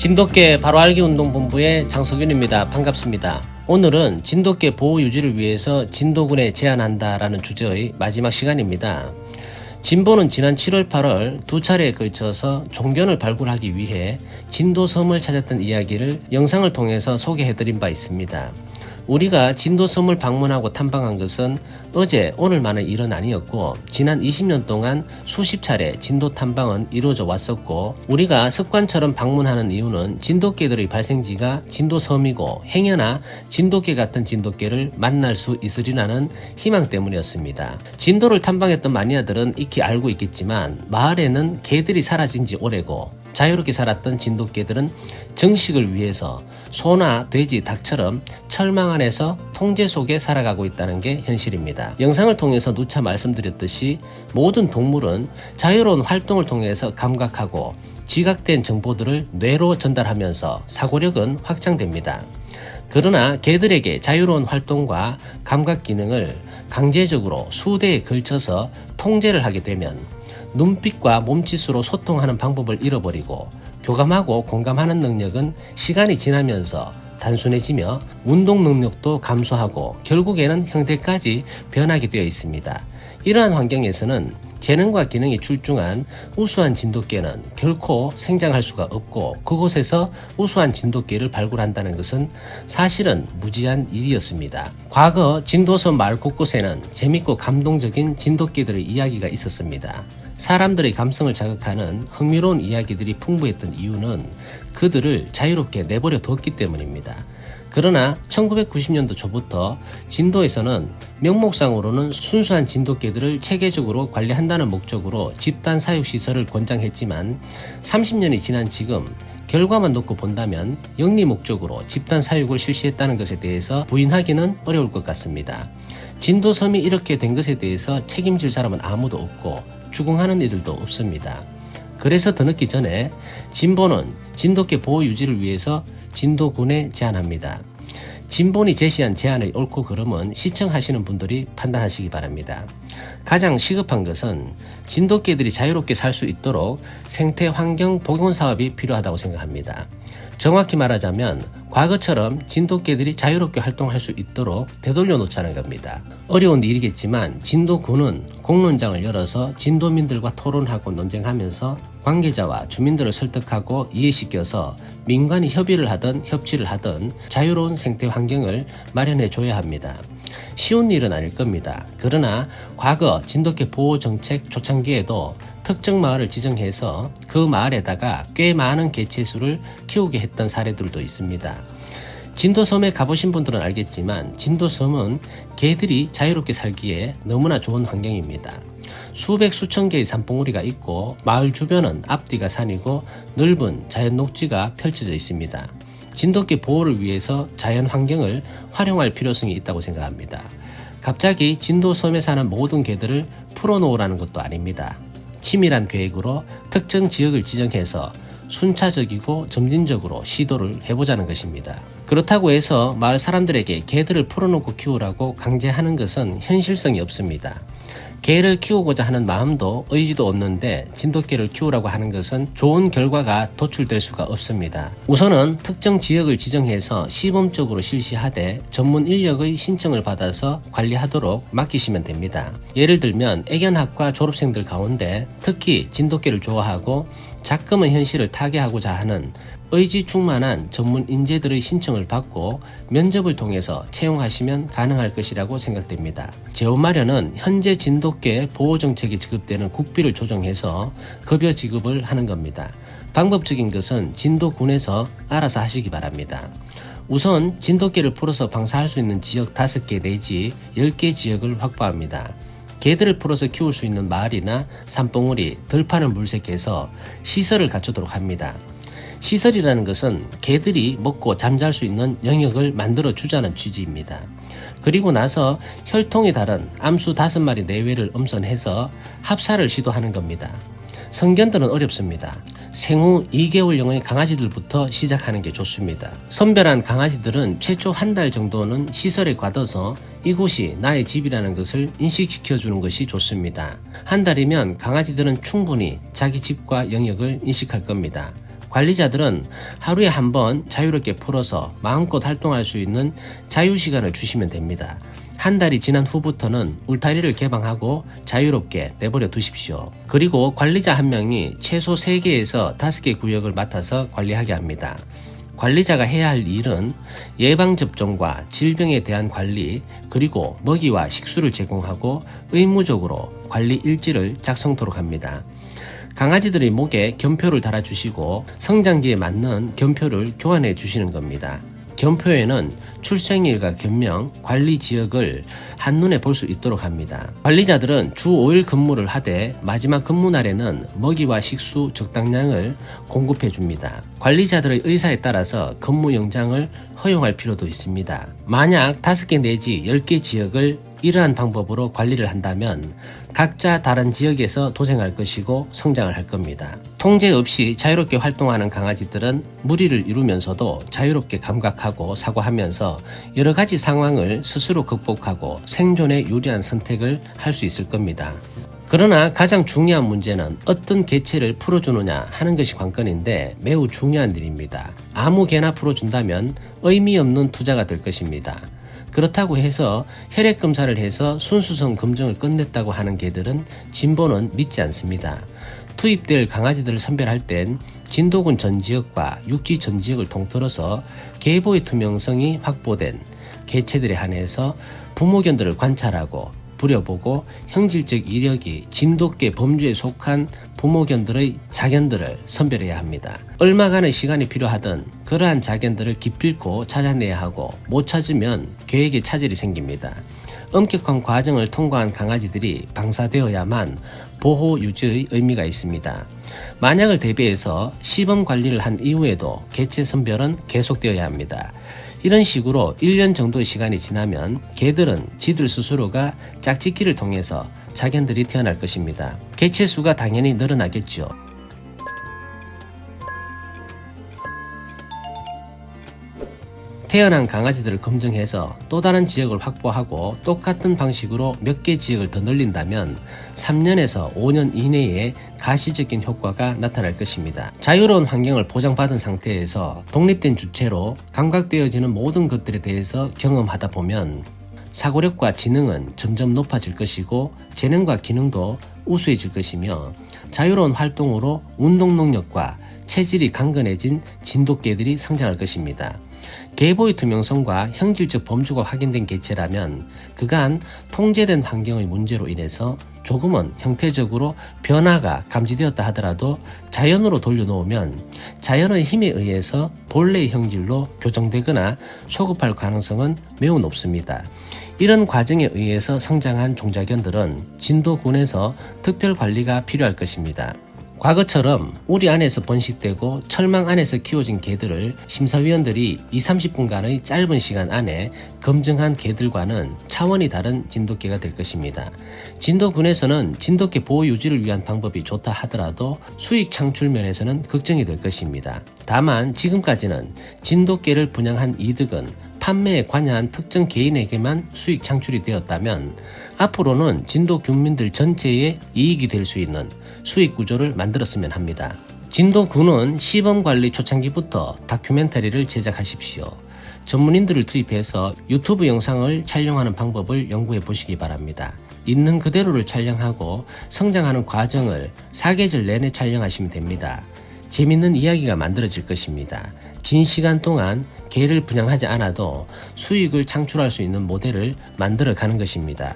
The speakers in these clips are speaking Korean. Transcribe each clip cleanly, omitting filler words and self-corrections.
진돗개 바로알기 운동본부의 장석윤입니다. 반갑습니다. 오늘은 진돗개 보호 유지를 위해서 진도군에 제안한다 라는 주제의 마지막 시간입니다. 진보는 지난 7월 8월 두 차례에 걸쳐서 종견을 발굴하기 위해 진도섬을 찾았던 이야기를 영상을 통해서 소개해드린 바 있습니다. 우리가 진도섬을 방문하고 탐방한 것은 어제 오늘만의 일은 아니었고 지난 20년 동안 수십 차례 진도 탐방은 이루어져 왔었고, 우리가 습관처럼 방문하는 이유는 진돗개들의 발생지가 진도섬이고 행여나 진돗개 같은 진돗개를 만날 수 있으리라는 희망 때문이었습니다. 진도를 탐방했던 마니아들은 익히 알고 있겠지만 마을에는 개들이 사라진 지 오래고 자유롭게 살았던 진돗개들은 정식을 위해서 소나 돼지, 닭처럼 철망 안에서 통제 속에 살아가고 있다는 게 현실입니다. 영상을 통해서 누차 말씀드렸듯이 모든 동물은 자유로운 활동을 통해서 감각하고 지각된 정보들을 뇌로 전달하면서 사고력은 확장됩니다. 그러나 개들에게 자유로운 활동과 감각 기능을 강제적으로 수대에 걸쳐서 통제를 하게 되면 눈빛과 몸짓으로 소통하는 방법을 잃어버리고 교감하고 공감하는 능력은 시간이 지나면서 단순해지며 운동 능력도 감소하고 결국에는 형태까지 변하게 되어 있습니다. 이러한 환경에서는 재능과 기능이 출중한 우수한 진돗개는 결코 생장할 수가 없고, 그곳에서 우수한 진돗개를 발굴한다는 것은 사실은 무지한 일이었습니다. 과거 진도섬 마을 곳곳에는 재밌고 감동적인 진돗개들의 이야기가 있었습니다. 사람들의 감성을 자극하는 흥미로운 이야기들이 풍부했던 이유는 그들을 자유롭게 내버려 뒀기 때문입니다. 그러나 1990년도 초부터 진도에서는 명목상으로는 순수한 진돗개들을 체계적으로 관리한다는 목적으로 집단 사육시설을 권장했지만 30년이 지난 지금 결과만 놓고 본다면 영리 목적으로 집단 사육을 실시했다는 것에 대해서 부인하기는 어려울 것 같습니다. 진도섬이 이렇게 된 것에 대해서 책임질 사람은 아무도 없고 추궁하는 이들도 없습니다. 그래서 더 늦기 전에 진보는 진돗개 보호 유지를 위해서 진도군에 제안합니다. 진본이 제시한 제안의 옳고 그름은 시청하시는 분들이 판단하시기 바랍니다. 가장 시급한 것은 진돗개들이 자유롭게 살 수 있도록 생태 환경 복원 사업이 필요하다고 생각합니다. 정확히 말하자면 과거처럼 진돗개들이 자유롭게 활동할 수 있도록 되돌려 놓자는 겁니다. 어려운 일이겠지만 진도군은 공론장을 열어서 진도민들과 토론하고 논쟁하면서 관계자와 주민들을 설득하고 이해시켜서 민간이 협의를 하든 협치를 하든 자유로운 생태 환경을 마련해 줘야 합니다. 쉬운 일은 아닐 겁니다. 그러나 과거 진돗개 보호 정책 초창기에도 특정 마을을 지정해서 그 마을에다가 꽤 많은 개체수를 키우게 했던 사례들도 있습니다. 진도섬에 가보신 분들은 알겠지만 진도섬은 개들이 자유롭게 살기에 너무나 좋은 환경입니다. 수백 수천 개의 산봉우리가 있고 마을 주변은 앞뒤가 산이고 넓은 자연 녹지가 펼쳐져 있습니다. 진돗개 보호를 위해서 자연 환경을 활용할 필요성이 있다고 생각합니다. 갑자기 진도섬에 사는 모든 개들을 풀어놓으라는 것도 아닙니다. 치밀한 계획으로 특정 지역을 지정해서 순차적이고 점진적으로 시도를 해보자는 것입니다. 그렇다고 해서 마을 사람들에게 개들을 풀어놓고 키우라고 강제하는 것은 현실성이 없습니다. 개를 키우고자 하는 마음도 의지도 없는데 진돗개를 키우라고 하는 것은 좋은 결과가 도출될 수가 없습니다. 우선은 특정 지역을 지정해서 시범적으로 실시하되 전문 인력의 신청을 받아서 관리하도록 맡기시면 됩니다. 예를 들면 애견학과 졸업생들 가운데 특히 진돗개를 좋아하고 작금의 현실을 타개하고자 하는 의지충만한 전문 인재들의 신청을 받고 면접을 통해서 채용하시면 가능할 것이라고 생각됩니다. 재원 마련은 현재 진돗개 보호정책에 지급되는 국비를 조정해서 급여 지급을 하는 겁니다. 방법적인 것은 진도군에서 알아서 하시기 바랍니다. 우선 진돗개를 풀어서 방사할 수 있는 지역 5개 내지 10개 지역을 확보합니다. 개들을 풀어서 키울 수 있는 마을이나 산봉우리, 들판을 물색해서 시설을 갖추도록 합니다. 시설이라는 것은 개들이 먹고 잠잘 수 있는 영역을 만들어 주자는 취지입니다. 그리고 나서 혈통이 다른 암수 5마리 내외를 엄선해서 합사를 시도하는 겁니다. 성견들은 어렵습니다. 생후 2개월령의 강아지들부터 시작하는 게 좋습니다. 선별한 강아지들은 최초 한 달 정도는 시설에 가둬서 이곳이 나의 집이라는 것을 인식시켜주는 것이 좋습니다. 한 달이면 강아지들은 충분히 자기 집과 영역을 인식할 겁니다. 관리자들은 하루에 한 번 자유롭게 풀어서 마음껏 활동할 수 있는 자유시간을 주시면 됩니다. 한 달이 지난 후부터는 울타리를 개방하고 자유롭게 내버려 두십시오. 그리고 관리자 한 명이 최소 3개에서 5개 구역을 맡아서 관리하게 합니다. 관리자가 해야 할 일은 예방접종과 질병에 대한 관리, 그리고 먹이와 식수를 제공하고 의무적으로 관리 일지를 작성토록 합니다. 강아지들의 목에 견표를 달아주시고 성장기에 맞는 견표를 교환해 주시는 겁니다. 견표에는 출생일과 견명, 관리 지역을 한눈에 볼 수 있도록 합니다. 관리자들은 주 5일 근무를 하되 마지막 근무날에는 먹이와 식수 적당량을 공급해 줍니다. 관리자들의 의사에 따라서 근무 연장을 허용할 필요도 있습니다. 만약 5개 내지 10개 지역을 이러한 방법으로 관리를 한다면 각자 다른 지역에서 도생할 것이고 성장을 할 겁니다. 통제 없이 자유롭게 활동하는 강아지들은 무리를 이루면서도 자유롭게 감각하고 사고하면서 여러 가지 상황을 스스로 극복하고 생존에 유리한 선택을 할 수 있을 겁니다. 그러나 가장 중요한 문제는 어떤 개체를 풀어주느냐 하는 것이 관건인데 매우 중요한 일입니다. 아무 개나 풀어준다면 의미 없는 투자가 될 것입니다. 그렇다고 해서 혈액 검사를 해서 순수성 검증을 끝냈다고 하는 개들은 진보는 믿지 않습니다. 투입될 강아지들을 선별할 땐 진도군 전 지역과 육지 전 지역을 통틀어서 계보의 투명성이 확보된 개체들에 한해서 부모견들을 관찰하고 부려보고 형질적 이력이 진돗개 범주에 속한 부모견들의 자견들을 선별해야 합니다. 얼마간의 시간이 필요하든 그러한 자견들을 기필코 찾아내야 하고 못 찾으면 개에게 차질이 생깁니다. 엄격한 과정을 통과한 강아지들이 방사되어야만 보호 유지의 의미가 있습니다. 만약을 대비해서 시범 관리를 한 이후에도 개체 선별은 계속되어야 합니다. 이런 식으로 1년 정도의 시간이 지나면 개들은 지들 스스로가 짝짓기를 통해서 자견들이 태어날 것입니다. 개체 수가 당연히 늘어나겠죠. 태어난 강아지들을 검증해서 또 다른 지역을 확보하고 똑같은 방식으로 몇 개 지역을 더 늘린다면 3년에서 5년 이내에 가시적인 효과가 나타날 것입니다. 자유로운 환경을 보장받은 상태에서 독립된 주체로 감각되어지는 모든 것들에 대해서 경험하다 보면 사고력과 지능은 점점 높아질 것이고 재능과 기능도 우수해질 것이며 자유로운 활동으로 운동 능력과 체질이 강건해진 진돗개들이 성장할 것입니다. 계보의 투명성과 형질적 범주가 확인된 개체라면 그간 통제된 환경의 문제로 인해서 조금은 형태적으로 변화가 감지되었다 하더라도 자연으로 돌려놓으면 자연의 힘에 의해서 본래의 형질로 교정되거나 소급할 가능성은 매우 높습니다. 이런 과정에 의해서 성장한 종자견들은 진도군에서 특별 관리가 필요할 것입니다. 과거처럼 우리 안에서 번식되고 철망 안에서 키워진 개들을 심사위원들이 20-30분간의 짧은 시간 안에 검증한 개들과는 차원이 다른 진돗개가 될 것입니다. 진도군에서는 진돗개 보호 유지를 위한 방법이 좋다 하더라도 수익 창출 면에서는 걱정이 될 것입니다. 다만 지금까지는 진돗개를 분양한 이득은 판매에 관여한 특정 개인에게만 수익 창출이 되었다면 앞으로는 진도 군민들 전체에 이익이 될 수 있는 수익 구조를 만들었으면 합니다. 진도군은 시범관리 초창기부터 다큐멘터리를 제작하십시오. 전문인들을 투입해서 유튜브 영상을 촬영하는 방법을 연구해 보시기 바랍니다. 있는 그대로를 촬영하고 성장하는 과정을 4계절 내내 촬영하시면 됩니다. 재밌는 이야기가 만들어질 것입니다. 긴 시간 동안 개를 분양하지 않아도 수익을 창출할 수 있는 모델을 만들어 가는 것입니다.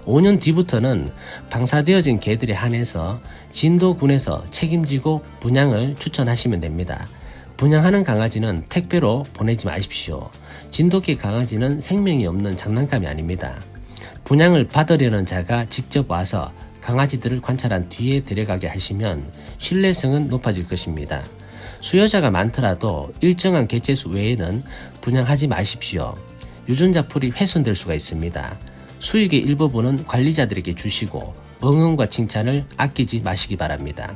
5년 뒤부터는 방사되어진 개들에 한해서 진도군에서 책임지고 분양을 추천하시면 됩니다. 분양하는 강아지는 택배로 보내지 마십시오. 진돗개 강아지는 생명이 없는 장난감이 아닙니다. 분양을 받으려는 자가 직접 와서 강아지들을 관찰한 뒤에 데려가게 하시면 신뢰성은 높아질 것입니다. 수요자가 많더라도 일정한 개체수 외에는 분양하지 마십시오. 유전자 풀이 훼손될 수가 있습니다. 수익의 일부분은 관리자들에게 주시고 응원과 칭찬을 아끼지 마시기 바랍니다.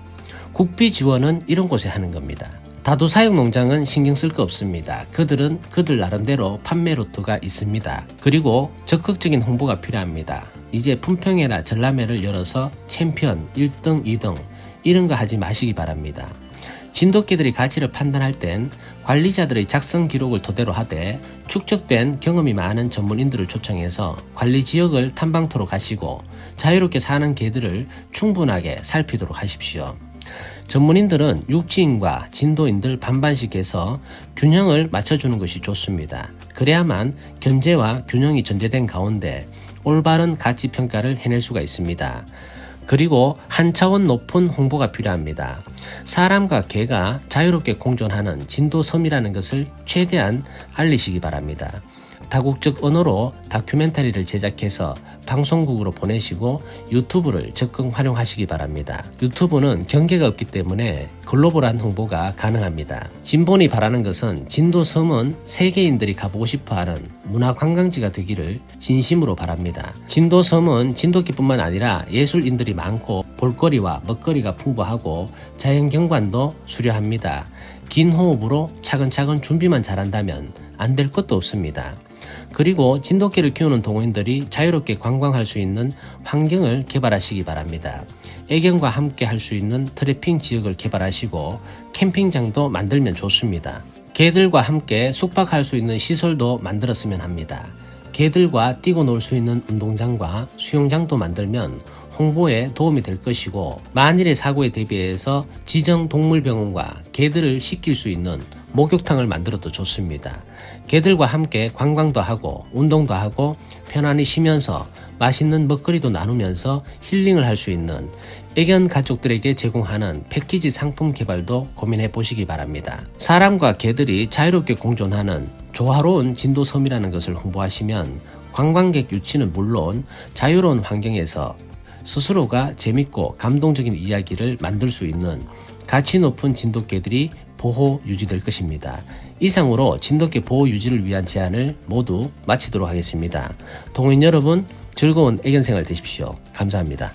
국비 지원은 이런 곳에 하는 겁니다. 다도 사육 농장은 신경 쓸 거 없습니다. 그들은 그들 나름대로 판매 루트가 있습니다. 그리고 적극적인 홍보가 필요합니다. 이제 품평회나 전람회를 열어서 챔피언 1등, 2등 이런 거 하지 마시기 바랍니다. 진돗개들의 가치를 판단할 땐 관리자들의 작성 기록을 토대로 하되 축적된 경험이 많은 전문인들을 초청해서 관리 지역을 탐방토록 하시고 자유롭게 사는 개들을 충분하게 살피도록 하십시오. 전문인들은 육지인과 진도인들 반반씩 해서 균형을 맞춰주는 것이 좋습니다. 그래야만 견제와 균형이 전제된 가운데 올바른 가치 평가를 해낼 수가 있습니다. 그리고 한 차원 높은 홍보가 필요합니다. 사람과 개가 자유롭게 공존하는 진도섬이라는 것을 최대한 알리시기 바랍니다. 다국적 언어로 다큐멘터리를 제작해서 방송국으로 보내시고 유튜브를 적극 활용하시기 바랍니다. 유튜브는 경계가 없기 때문에 글로벌한 홍보가 가능합니다. 진본이 바라는 것은 진도섬은 세계인들이 가보고 싶어하는 문화관광지가 되기를 진심으로 바랍니다. 진도섬은 진돗개뿐만 아니라 예술인들이 많고 볼거리와 먹거리가 풍부하고 자연경관도 수려합니다. 긴 호흡으로 차근차근 준비만 잘한다면 안 될 것도 없습니다. 그리고 진돗개를 키우는 동호인들이 자유롭게 관광할 수 있는 환경을 개발하시기 바랍니다. 애견과 함께 할 수 있는 트래핑 지역을 개발하시고 캠핑장도 만들면 좋습니다. 개들과 함께 숙박할 수 있는 시설도 만들었으면 합니다. 개들과 뛰고 놀 수 있는 운동장과 수영장도 만들면 홍보에 도움이 될 것이고 만일의 사고에 대비해서 지정 동물병원과 개들을 씻길 수 있는 목욕탕을 만들어도 좋습니다. 개들과 함께 관광도 하고 운동도 하고 편안히 쉬면서 맛있는 먹거리도 나누면서 힐링을 할 수 있는 애견 가족들에게 제공하는 패키지 상품 개발도 고민해 보시기 바랍니다. 사람과 개들이 자유롭게 공존하는 조화로운 진도섬이라는 것을 홍보하시면 관광객 유치는 물론 자유로운 환경에서 스스로가 재밌고 감동적인 이야기를 만들 수 있는 가치 높은 진돗개들이 보호 유지될 것입니다. 이상으로 진돗개 보호 유지를 위한 제안을 모두 마치도록 하겠습니다. 동호인 여러분, 즐거운 애견생활 되십시오. 감사합니다.